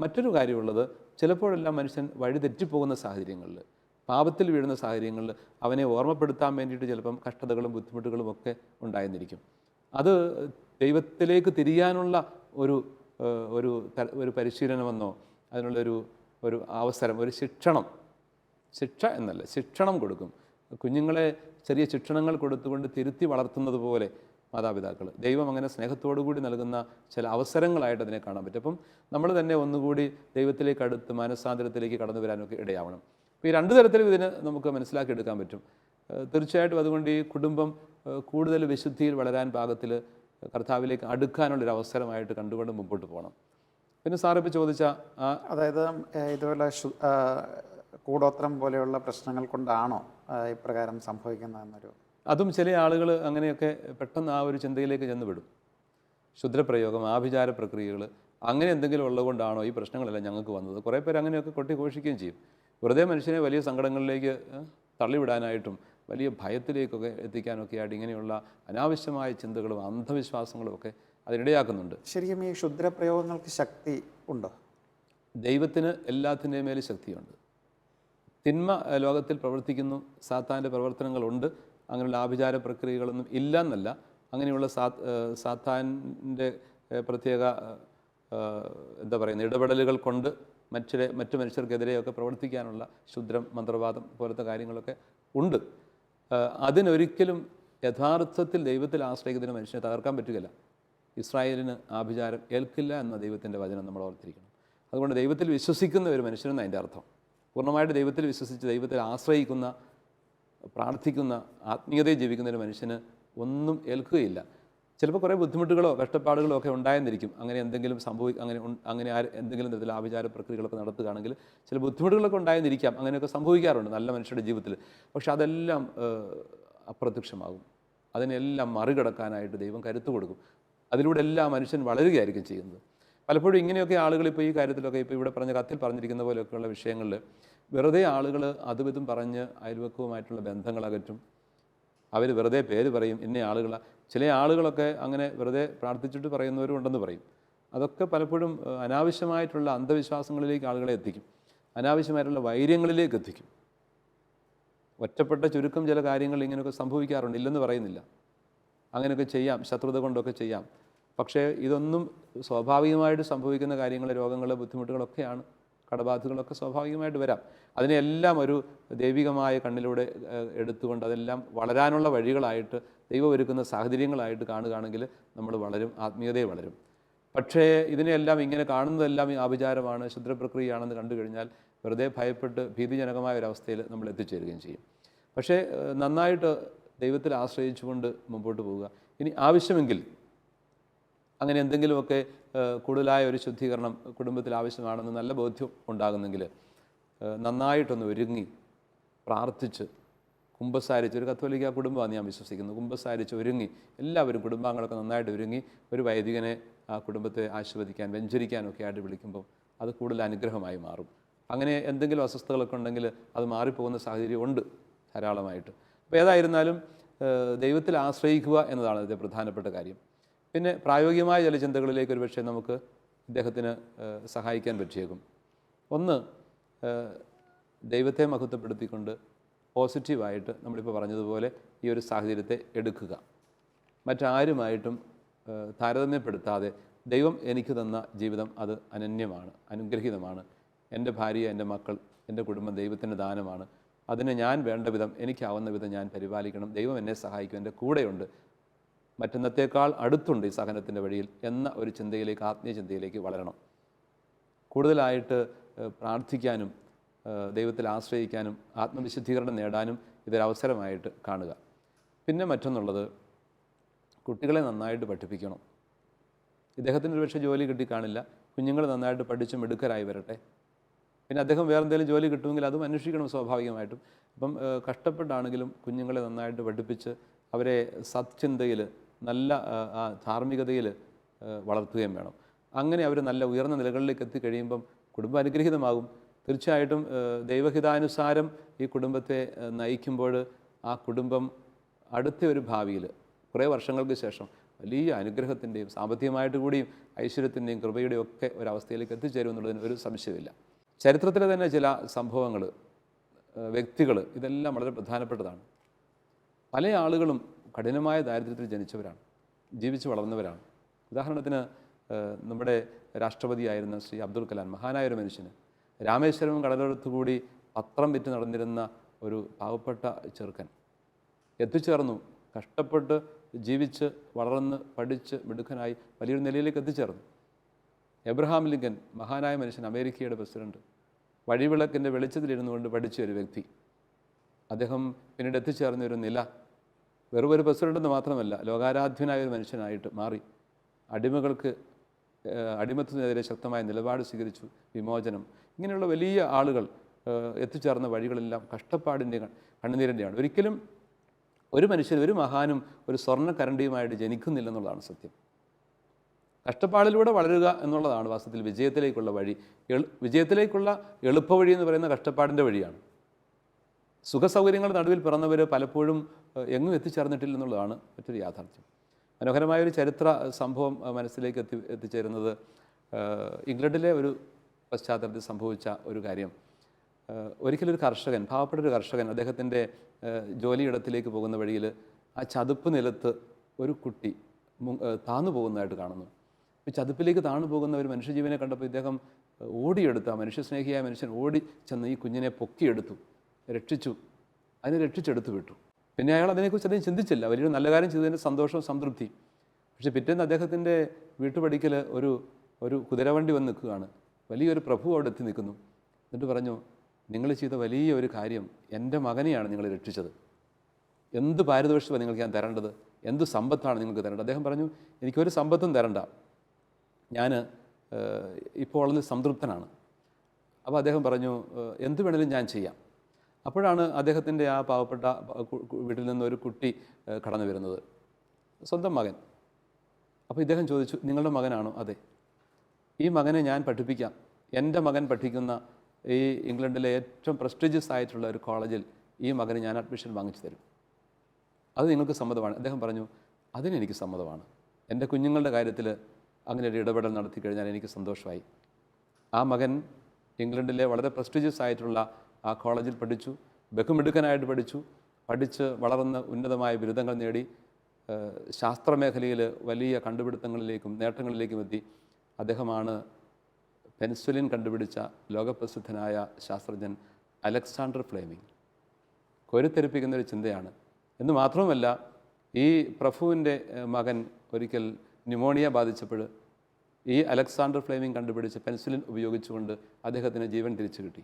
മറ്റൊരു കാര്യമുള്ളത്, ചിലപ്പോഴെല്ലാം മനുഷ്യൻ വഴി തെറ്റിപ്പോകുന്ന സാഹചര്യങ്ങളിൽ, പാപത്തിൽ വീഴുന്ന സാഹചര്യങ്ങളിൽ അവനെ ഓർമ്മപ്പെടുത്താൻ വേണ്ടിയിട്ട് ചിലപ്പം കഷ്ടതകളും ബുദ്ധിമുട്ടുകളും ഒക്കെ ഉണ്ടായെന്നിരിക്കും. അത് ദൈവത്തിലേക്ക് തിരിയാനുള്ള ഒരു പരിശീലനമെന്നോ അതിനുള്ളൊരു അവസരം, ഒരു ശിക്ഷ എന്നല്ല, ശിക്ഷണം കൊടുക്കും. കുഞ്ഞുങ്ങളെ ചെറിയ ശിക്ഷണങ്ങൾ കൊടുത്തുകൊണ്ട് തിരുത്തി വളർത്തുന്നത് പോലെ മാതാപിതാക്കൾ, ദൈവം അങ്ങനെ സ്നേഹത്തോടുകൂടി നൽകുന്ന ചില അവസരങ്ങളായിട്ട് അതിനെ കാണാൻ പറ്റും. അപ്പം നമ്മൾ തന്നെ ഒന്നുകൂടി ദൈവത്തിലേക്ക് അടുത്ത് മാനസാന്തരത്തിലേക്ക് കടന്നു വരാനൊക്കെ ഇടയാവണം. അപ്പോൾ ഈ രണ്ട് തരത്തിലും ഇതിന് നമുക്ക് മനസ്സിലാക്കിയെടുക്കാൻ പറ്റും. തീർച്ചയായിട്ടും അതുകൊണ്ട് ഈ കുടുംബം കൂടുതൽ വിശുദ്ധിയിൽ വളരാൻ പാകത്തിൽ കർത്താവിലേക്ക് അടുക്കാനുള്ളൊരു അവസരമായിട്ട് കണ്ടുകൊണ്ട് മുമ്പോട്ട് പോകണം. പിന്നെ സാറിപ്പോൾ ചോദിച്ച അതായത് ഇതുപോലെ കൂടോത്രം പോലെയുള്ള പ്രശ്നങ്ങൾ കൊണ്ടാണോ ഇപ്രകാരം സംഭവിക്കുന്നതെന്നൊരു, അതും ചില ആളുകൾ അങ്ങനെയൊക്കെ പെട്ടെന്ന് ആ ഒരു ചിന്തയിലേക്ക് ചെന്നുവിടും. ക്ഷുദ്രപ്രയോഗം, ആഭിചാര പ്രക്രിയകൾ, അങ്ങനെ എന്തെങ്കിലും ഉള്ളതുകൊണ്ടാണോ ഈ പ്രശ്നങ്ങളെല്ലാം ഞങ്ങൾക്ക് വന്നത്? കുറേ പേര് അങ്ങനെയൊക്കെ കൊട്ടിഘോഷിക്കുകയും ചെയ്യും. വെറുതെ മനുഷ്യനെ വലിയ സങ്കടങ്ങളിലേക്ക് തള്ളിവിടാനായിട്ടും വലിയ ഭയത്തിലേക്കൊക്കെ എത്തിക്കാനൊക്കെ ആയിട്ട് ഇങ്ങനെയുള്ള അനാവശ്യമായ ചിന്തകളും അന്ധവിശ്വാസങ്ങളും ഒക്കെ അതിനിടയാക്കുന്നുണ്ട്. ശരിക്കും ഈ ക്ഷുദ്രപ്രയോഗങ്ങൾക്ക് ശക്തി ഉണ്ടോ? ദൈവത്തിന് എല്ലാത്തിൻ്റെയും മേൽ ശക്തിയുണ്ട്. തിന്മ ലോകത്തിൽ പ്രവർത്തിക്കുന്നു, സാത്താൻ്റെ പ്രവർത്തനങ്ങളുണ്ട്. അങ്ങനെയുള്ള ആഭിചാര പ്രക്രിയകളൊന്നും ഇല്ല എന്നല്ല. അങ്ങനെയുള്ള സാത്താൻ്റെ പ്രത്യേക എന്താ പറയുന്നത് ഇടപെടലുകൾ കൊണ്ട് മറ്റു മനുഷ്യർക്കെതിരെയൊക്കെ പ്രവർത്തിക്കാനുള്ള ക്ഷുദ്രം, മന്ത്രവാദം പോലത്തെ കാര്യങ്ങളൊക്കെ ഉണ്ട്. അതിനൊരിക്കലും യഥാർത്ഥത്തിൽ ദൈവത്തിൽ ആശ്രയിക്കുന്നതിന് മനുഷ്യനെ തകർക്കാൻ പറ്റുകയില്ല. ഇസ്രായേലിന് ആഭിചാരം ഏൽക്കില്ല എന്ന ദൈവത്തിൻ്റെ വചനം നമ്മൾ ഓർത്തിരിക്കണം. അതുകൊണ്ട് ദൈവത്തിൽ വിശ്വസിക്കുന്ന ഒരു മനുഷ്യനെന്ന് അതിൻ്റെ അർത്ഥം. പൂർണ്ണമായിട്ട് ദൈവത്തിൽ വിശ്വസിച്ച് ദൈവത്തിൽ ആശ്രയിക്കുന്ന, പ്രാർത്ഥിക്കുന്ന, ആത്മീയതയിൽ ജീവിക്കുന്ന ഒരു മനുഷ്യന് ഒന്നും ഏൽക്കുകയില്ല. ചിലപ്പോൾ കുറേ ബുദ്ധിമുട്ടുകളോ കഷ്ടപ്പാടുകളോ ഒക്കെ ഉണ്ടായെന്നിരിക്കും. അങ്ങനെ എന്തെങ്കിലും അങ്ങനെ എന്തെങ്കിലും തരത്തിൽ ആഭിചാര പ്രക്രിയകളൊക്കെ നടത്തുകയാണെങ്കിൽ ചില ബുദ്ധിമുട്ടുകളൊക്കെ ഉണ്ടായെന്നിരിക്കാം. അങ്ങനെയൊക്കെ സംഭവിക്കാറുണ്ട് നല്ല മനുഷ്യരുടെ ജീവിതത്തിൽ. പക്ഷെ അതെല്ലാം അപ്രത്യക്ഷമാകും. അതിനെല്ലാം മറികടക്കാനായിട്ട് ദൈവം കരുത്ത് കൊടുക്കും. അതിലൂടെ എല്ലാ മനുഷ്യൻ വളരുകയായിരിക്കും ചെയ്യുന്നത്. പലപ്പോഴും ഇങ്ങനെയൊക്കെ ആളുകൾ ഇപ്പോൾ ഈ കാര്യത്തിലൊക്കെ ഇപ്പോൾ ഇവിടെ പറഞ്ഞ കത്തിൽ പറഞ്ഞിരിക്കുന്ന പോലെയൊക്കെയുള്ള വിഷയങ്ങളിൽ വെറുതെ ആളുകൾ അതും ഇതും പറഞ്ഞ് അയൽവക്കവുമായിട്ടുള്ള ബന്ധങ്ങൾ അകറ്റും. അവർ വെറുതെ പേര് പറയും, ഇന്ന ആളുകളാണ്. ചില ആളുകളൊക്കെ അങ്ങനെ വെറുതെ പ്രാർത്ഥിച്ചിട്ട് പറയുന്നവരും ഉണ്ടെന്ന് പറയും. അതൊക്കെ പലപ്പോഴും അനാവശ്യമായിട്ടുള്ള അന്ധവിശ്വാസങ്ങളിലേക്ക് ആളുകളെ എത്തിക്കും, അനാവശ്യമായിട്ടുള്ള വൈര്യങ്ങളിലേക്ക് എത്തിക്കും. ഒറ്റപ്പെട്ട ചുരുക്കം ചില കാര്യങ്ങൾ ഇങ്ങനെയൊക്കെ സംഭവിക്കാറുണ്ട്, ഇല്ലെന്ന് പറയുന്നില്ല. അങ്ങനെയൊക്കെ ചെയ്യാം, ശത്രുത കൊണ്ടൊക്കെ ചെയ്യാം. പക്ഷേ ഇതൊന്നും സ്വാഭാവികമായിട്ട് സംഭവിക്കുന്ന കാര്യങ്ങൾ, രോഗങ്ങൾ, ബുദ്ധിമുട്ടുകളൊക്കെയാണ്. കടബാധകളൊക്കെ സ്വാഭാവികമായിട്ട് വരാം. അതിനെല്ലാം ഒരു ദൈവികമായ കണ്ണിലൂടെ എടുത്തുകൊണ്ട് അതെല്ലാം വളരാനുള്ള വഴികളായിട്ട് ദൈവം ഒരുക്കുന്ന സാഹചര്യങ്ങളായിട്ട് കാണുകയാണെങ്കിൽ നമ്മൾ വളരും, ആത്മീയതയെ വളരും. പക്ഷേ ഇതിനെല്ലാം ഇങ്ങനെ കാണുന്നതെല്ലാം ഈ ആഭിചാരമാണ്, ക്ഷുദ്രപ്രക്രിയയാണെന്ന് കണ്ടു കഴിഞ്ഞാൽ വെറുതെ ഭയപ്പെട്ട് ഭീതിജനകമായ ഒരവസ്ഥയിൽ നമ്മൾ എത്തിച്ചേരുകയും ചെയ്യും. പക്ഷേ നന്നായിട്ട് ദൈവത്തിൽ ആശ്രയിച്ചുകൊണ്ട് മുമ്പോട്ട് പോവുക. ഇനി ആവശ്യമെങ്കിൽ അങ്ങനെ എന്തെങ്കിലുമൊക്കെ കൂടുതലായ ഒരു ശുദ്ധീകരണം കുടുംബത്തിൽ ആവശ്യമാണെന്ന് നല്ല ബോധ്യം ഉണ്ടാകുന്നെങ്കിൽ നന്നായിട്ടൊന്ന് ഒരുങ്ങി പ്രാർത്ഥിച്ച് കുമ്പസാരിച്ച്, ഒരു കത്തോലിക്ക കുടുംബമാണ് ഞാൻ വിശ്വസിക്കുന്നത്, കുമ്പസാരിച്ച് ഒരുങ്ങി എല്ലാവരും കുടുംബാംഗങ്ങളൊക്കെ നന്നായിട്ട് ഒരുങ്ങി ഒരു വൈദികനെ ആ കുടുംബത്തെ ആശീർവദിക്കാൻ, വെഞ്ചരിക്കാനൊക്കെ ആയിട്ട് വിളിക്കുമ്പോൾ അത് കൂടുതൽ അനുഗ്രഹമായി മാറും. അങ്ങനെ എന്തെങ്കിലും അസ്വസ്ഥതകളൊക്കെ ഉണ്ടെങ്കിൽ അത് മാറിപ്പോകുന്ന സാഹചര്യം ഉണ്ട് ധാരാളമായിട്ട്. അപ്പോൾ ഏതായിരുന്നാലും ദൈവത്തിൽ ആശ്രയിക്കുക എന്നതാണ് ഇതിൻ്റെ പ്രധാനപ്പെട്ട കാര്യം. പിന്നെ പ്രായോഗികമായ ചില ചിന്തകളിലേക്ക് ഒരു പക്ഷേ നമുക്ക് ഇദ്ദേഹത്തിന് സഹായിക്കാൻ പറ്റിയേക്കും. ഒന്ന്, ദൈവത്തെ മഹത്വപ്പെടുത്തിക്കൊണ്ട് പോസിറ്റീവായിട്ട് നമ്മളിപ്പോൾ പറഞ്ഞതുപോലെ ഈ ഒരു സാഹചര്യത്തെ എടുക്കുക. മറ്റാരുമായിട്ടും താരതമ്യപ്പെടുത്താതെ ദൈവം എനിക്ക് തന്ന ജീവിതം അത് അനന്യമാണ്, അനുഗ്രഹീതമാണ്. എൻ്റെ ഭാര്യ, എൻ്റെ മക്കൾ, എൻ്റെ കുടുംബം ദൈവത്തിൻ്റെ ദാനമാണ്. അതിനെ ഞാൻ വേണ്ട വിധം, എനിക്കാവുന്ന വിധം ഞാൻ പരിപാലിക്കണം. ദൈവം എന്നെ സഹായിക്കും, എൻ്റെ കൂടെയുണ്ട്, മറ്റന്നത്തേക്കാൾ അടുത്തുണ്ട് ഈ സഹനത്തിൻ്റെ വഴിയിൽ എന്ന ഒരു ചിന്തയിലേക്ക്, ആത്മീയ ചിന്തയിലേക്ക് വളരണം. കൂടുതലായിട്ട് പ്രാർത്ഥിക്കാനും ദൈവത്തിൽ ആശ്രയിക്കാനും ആത്മവിശുദ്ധീകരണം നേടാനും ഇതൊരവസരമായിട്ട് കാണുക. പിന്നെ മറ്റൊന്നുള്ളത്, കുട്ടികളെ നന്നായിട്ട് പഠിപ്പിക്കണം. ഇദ്ദേഹത്തിന് ഒരു പക്ഷേ ജോലി കിട്ടിക്കാണില്ല, കുഞ്ഞുങ്ങൾ നന്നായിട്ട് പഠിച്ച് മിടുക്കരായി വരട്ടെ. പിന്നെ അദ്ദേഹം വേറെ എന്തെങ്കിലും ജോലി കിട്ടുമെങ്കിൽ അതും അന്വേഷിക്കണം സ്വാഭാവികമായിട്ടും. അപ്പം കഷ്ടപ്പെട്ടാണെങ്കിലും കുഞ്ഞുങ്ങളെ നന്നായിട്ട് പഠിപ്പിച്ച് അവരെ സത്ചിന്തയിൽ, നല്ല ധാർമ്മികതയിൽ വളർത്തുകയും വേണം. അങ്ങനെ അവർ നല്ല ഉയർന്ന നിലകളിലേക്ക് എത്തിക്കഴിയുമ്പം കുടുംബം അനുഗ്രഹീതമാകും. തീർച്ചയായിട്ടും ദൈവഹിതാനുസാരം ഈ കുടുംബത്തെ നയിക്കുമ്പോൾ ആ കുടുംബം അടുത്ത ഒരു ഭാവിയിൽ കുറേ വർഷങ്ങൾക്ക് ശേഷം വലിയ അനുഗ്രഹത്തിൻ്റെയും സാമ്പത്തികമായിട്ട് കൂടിയും ഐശ്വര്യത്തിൻ്റെയും കൃപയുടെയും ഒക്കെ ഒരവസ്ഥയിലേക്ക് എത്തിച്ചേരും എന്നുള്ളതിന് ഒരു സംശയമില്ല. ചരിത്രത്തിലെ തന്നെ ചില സംഭവങ്ങൾ, വ്യക്തികൾ, ഇതെല്ലാം വളരെ പ്രധാനപ്പെട്ടതാണ്. പല ആളുകളും കഠിനമായ ദാരിദ്ര്യത്തിൽ ജനിച്ചവരാണ്, ജീവിച്ച് വളർന്നവരാണ്. ഉദാഹരണത്തിന് നമ്മുടെ രാഷ്ട്രപതിയായിരുന്ന ശ്രീ അബ്ദുൽ കലാം, മഹാനായൊരു മനുഷ്യന്, രാമേശ്വരം കടലോരത്തുകൂടി പത്രം വിറ്റ് നടന്നിരുന്ന ഒരു പാവപ്പെട്ട ചെറുക്കൻ എത്തിച്ചേർന്നു. കഷ്ടപ്പെട്ട് ജീവിച്ച് വളർന്ന് പഠിച്ച് മിടുക്കനായി വലിയൊരു നിലയിലേക്ക് എത്തിച്ചേർന്നു. എബ്രഹാം ലിങ്കൻ, മഹാനായ മനുഷ്യൻ, അമേരിക്കയുടെ പ്രസിഡന്റ്, വഴിവിളക്കിൻ്റെ വെളിച്ചത്തിലിരുന്നു കൊണ്ട് പഠിച്ച ഒരു വ്യക്തി. അദ്ദേഹം പിന്നീട് എത്തിച്ചേർന്ന ഒരു നില വെറും ഒരു പ്രസിഡൻ്റെന്ന് മാത്രമല്ല, ലോകാരാധ്യനായ ഒരു മനുഷ്യനായിട്ട് മാറി. അടിമത്തത്തിനെതിരെ ശക്തമായ നിലപാട് സ്വീകരിച്ചു, വിമോചനം. ഇങ്ങനെയുള്ള വലിയ ആളുകൾ എത്തിച്ചേർന്ന വഴികളെല്ലാം കഷ്ടപ്പാടിൻ്റെ, കണ്ണുനീരിൻ്റെയാണ്. ഒരിക്കലും ഒരു മനുഷ്യൻ, ഒരു മഹാനും ഒരു സ്വർണ്ണ കരണ്ടിയുമായിട്ട് ജനിക്കുന്നില്ലെന്നുള്ളതാണ് സത്യം. കഷ്ടപ്പാടിലൂടെ വളരുക എന്നുള്ളതാണ് വാസ്തവത്തിൽ വിജയത്തിലേക്കുള്ള വഴി. വിജയത്തിലേക്കുള്ള എളുപ്പവഴി എന്ന് പറയുന്ന കഷ്ടപ്പാടിൻ്റെ വഴിയാണ്. സുഖസൗകര്യങ്ങളുടെ നടുവിൽ പിറന്നവർ പലപ്പോഴും എങ്ങും എത്തിച്ചേർന്നിട്ടില്ലെന്നുള്ളതാണ് മറ്റൊരു യാഥാർത്ഥ്യം. മനോഹരമായൊരു ചരിത്ര സംഭവം മനസ്സിലേക്ക് എത്തിച്ചേരുന്നത് ഇംഗ്ലണ്ടിലെ ഒരു പശ്ചാത്തലത്തിൽ സംഭവിച്ച ഒരു കാര്യം. ഒരിക്കലൊരു കർഷകൻ, പാവപ്പെട്ട ഒരു കർഷകൻ, അദ്ദേഹത്തിൻ്റെ ജോലിയിടത്തിലേക്ക് പോകുന്ന വഴിയിൽ ആ ചതുപ്പ് നിലത്ത് ഒരു കുട്ടി താന്നു പോകുന്നതായിട്ട് കാണുന്നു. ഈ ചതുപ്പിലേക്ക് താണു പോകുന്ന ഒരു മനുഷ്യജീവനെ കണ്ടപ്പോൾ ഇദ്ദേഹം ഓടിയെടുത്ത്, ആ മനുഷ്യസ്നേഹിയായ മനുഷ്യൻ ഓടി ചെന്ന് ഈ കുഞ്ഞിനെ പൊക്കിയെടുത്തു, രക്ഷിച്ചു, അതിനെ രക്ഷിച്ചെടുത്തു വിട്ടു. പിന്നെ അയാൾ അതിനെക്കുറിച്ച് അധികം ചിന്തിച്ചില്ല. വലിയൊരു നല്ല കാര്യം ചെയ്തതിൻ്റെ സന്തോഷവും സംതൃപ്തി. പക്ഷേ പിറ്റേന്ന് അദ്ദേഹത്തിൻ്റെ വീട്ടുപടിക്കൽ ഒരു കുതിരവണ്ടി വന്ന് നിൽക്കുകയാണ്. വലിയൊരു പ്രഭു അവിടെ എത്തി നിൽക്കുന്നു. എന്നിട്ട് പറഞ്ഞു, നിങ്ങൾ ചെയ്ത വലിയ ഒരു കാര്യം, എൻ്റെ മകനെയാണ് നിങ്ങൾ രക്ഷിച്ചത്. എന്ത് പാരിതോഷികമാണ് നിങ്ങൾക്ക് ഞാൻ തരേണ്ടത്? എന്ത് സമ്പത്താണ് നിങ്ങൾക്ക് തരേണ്ടത്? അദ്ദേഹം പറഞ്ഞു, എനിക്കൊരു സമ്പത്തും തരണ്ട, ഞാൻ ഇപ്പോൾ ഉള്ളതിൽ സംതൃപ്തനാണ്. അപ്പോൾ അദ്ദേഹം പറഞ്ഞു, എന്ത് വേണേലും ഞാൻ ചെയ്യാം. അപ്പോഴാണ് അദ്ദേഹത്തിൻ്റെ ആ പാവപ്പെട്ട വീട്ടിൽ നിന്നൊരു കുട്ടി കടന്നു വരുന്നത്, സ്വന്തം മകൻ. അപ്പോൾ ഇദ്ദേഹം ചോദിച്ചു, നിങ്ങളുടെ മകനാണോ? അതെ. ഈ മകനെ ഞാൻ പഠിപ്പിക്കാം. എൻ്റെ മകൻ പഠിക്കുന്ന ഈ ഇംഗ്ലണ്ടിലെ ഏറ്റവും പ്രസ്റ്റീജിയസ് ആയിട്ടുള്ള ഒരു കോളേജിൽ ഈ മകന് ഞാൻ അഡ്മിഷൻ വാങ്ങിച്ചു തരും. അത് നിങ്ങൾക്ക് സമ്മതമാണ്? അദ്ദേഹം പറഞ്ഞു, അതിനെനിക്ക് സമ്മതമാണ്. എൻ്റെ കുഞ്ഞുങ്ങളുടെ കാര്യത്തിൽ അങ്ങനെ ഒരു ഇടപെടൽ നടത്തി കഴിഞ്ഞാൽ എനിക്ക് സന്തോഷമായി. ആ മകൻ ഇംഗ്ലണ്ടിലെ വളരെ പ്രസ്റ്റീജിയസ് ആയിട്ടുള്ള ആ കോളേജിൽ പഠിച്ചു, ബഹുമിടുക്കനായിട്ട് പഠിച്ച് വളർന്ന് ഉന്നതമായ ബിരുദങ്ങൾ നേടി, ശാസ്ത്രമേഖലയിൽ വലിയ കണ്ടുപിടുത്തങ്ങളിലേക്കും നേട്ടങ്ങളിലേക്കും എത്തി. അദ്ദേഹമാണ് പെൻസിലിൻ കണ്ടുപിടിച്ച ലോകപ്രസിദ്ധനായ ശാസ്ത്രജ്ഞൻ അലക്സാണ്ടർ ഫ്ലെമിംഗ്. കോരിത്തെരിപ്പിക്കുന്നൊരു ചിന്തയാണ്. എന്ന് മാത്രവുമല്ല, ഈ പ്രഭുവിൻ്റെ മകൻ ഒരിക്കൽ ന്യൂമോണിയ ബാധിച്ചപ്പോൾ ഈ അലക്സാണ്ടർ ഫ്ലെമിംഗ് കണ്ടുപിടിച്ച പെൻസിലിൻ ഉപയോഗിച്ചുകൊണ്ട് അദ്ദേഹത്തിന് ജീവൻ തിരിച്ചു കിട്ടി.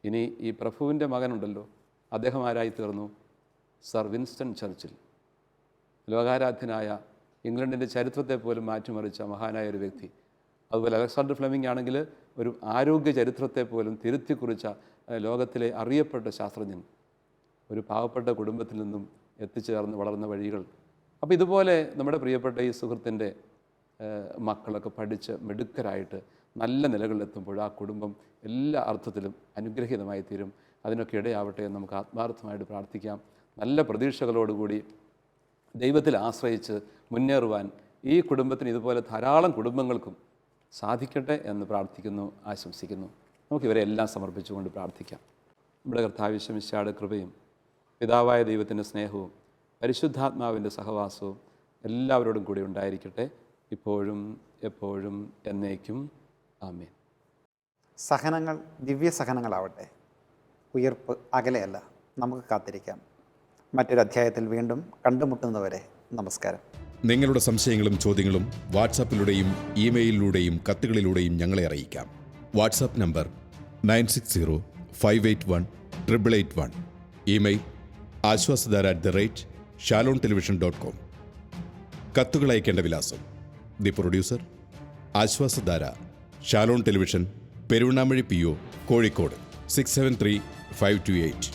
ഇനി ഈ പ്രഭുവിൻ്റെ മകനുണ്ടല്ലോ, അദ്ദേഹം ആരായി തീർന്നു? Sir Winston Churchill. ലോകാരാധ്യനായ, ഇംഗ്ലണ്ടിൻ്റെ ചരിത്രത്തെ പോലും മാറ്റിമറിച്ച മഹാനായ ഒരു വ്യക്തി. അതുപോലെ അലക്സാണ്ടർ ഫ്ലെമിംഗ് ആണെങ്കിൽ ഒരു ആരോഗ്യ ചരിത്രത്തെ പോലും തിരുത്തി കുറിച്ച ലോകത്തിലെ അറിയപ്പെട്ട ശാസ്ത്രജ്ഞൻ. ഒരു പാവപ്പെട്ട കുടുംബത്തിൽ നിന്നും എത്തിച്ചേർന്ന് വളർന്ന വഴികൾ. അപ്പോൾ ഇതുപോലെ നമ്മുടെ പ്രിയപ്പെട്ട ഈ സുഹൃത്തിൻ്റെ മക്കളൊക്കെ പഠിച്ച് മിടുക്കരായിട്ട് നല്ല നിലകളിലെത്തുമ്പോൾ ആ കുടുംബം എല്ലാ അർത്ഥത്തിലും അനുഗ്രഹീതമായി തീരും. അതിനൊക്കെ ഇടയാവട്ടെ എന്ന് നമുക്ക് ആത്മാർത്ഥമായിട്ട് പ്രാർത്ഥിക്കാം. നല്ല പ്രതീക്ഷകളോടുകൂടി ദൈവത്തിൽ ആശ്രയിച്ച് മുന്നേറുവാൻ ഈ കുടുംബത്തിന്, ഇതുപോലെ ധാരാളം കുടുംബങ്ങൾക്കും സാധിക്കട്ടെ എന്ന് പ്രാർത്ഥിക്കുന്നു, ആശംസിക്കുന്നു. നമുക്കിവരെ എല്ലാം സമർപ്പിച്ചുകൊണ്ട് പ്രാർത്ഥിക്കാം. നമ്മുടെ കർത്താവ് യേശു മിശിഹായുടെ കൃപയും പിതാവായ ദൈവത്തിൻ്റെ സ്നേഹവും പരിശുദ്ധാത്മാവിൻ്റെ സഹവാസവും എല്ലാവരോടും കൂടി ഉണ്ടായിരിക്കട്ടെ, ഇപ്പോഴും എപ്പോഴും എന്നേക്കും. ആമേൻ. സഹനങ്ങൾ ദിവ്യസഹനങ്ങളാവട്ടെ, ഉയർപ്പ് അകലെയല്ല. നമുക്ക് കാത്തിരിക്കാം. മറ്റൊരു അധ്യായത്തിൽ വീണ്ടും കണ്ടുമുട്ടുന്നതുവരെ നമസ്കാരം. നിങ്ങളുടെ സംശയങ്ങളും ചോദ്യങ്ങളും വാട്സാപ്പിലൂടെയും ഇമെയിലിലൂടെയും കത്തുകളിലൂടെയും ഞങ്ങളെ അറിയിക്കാം. WhatsApp number 9605818881. Email ashwasadhara@shalomtelevision.com. കത്തുകൾ അയക്കേണ്ട വിലാസം: the producer, Ashwasadhara, Shalom television, Peruvannamuzhi PO, Kozhikode 673528.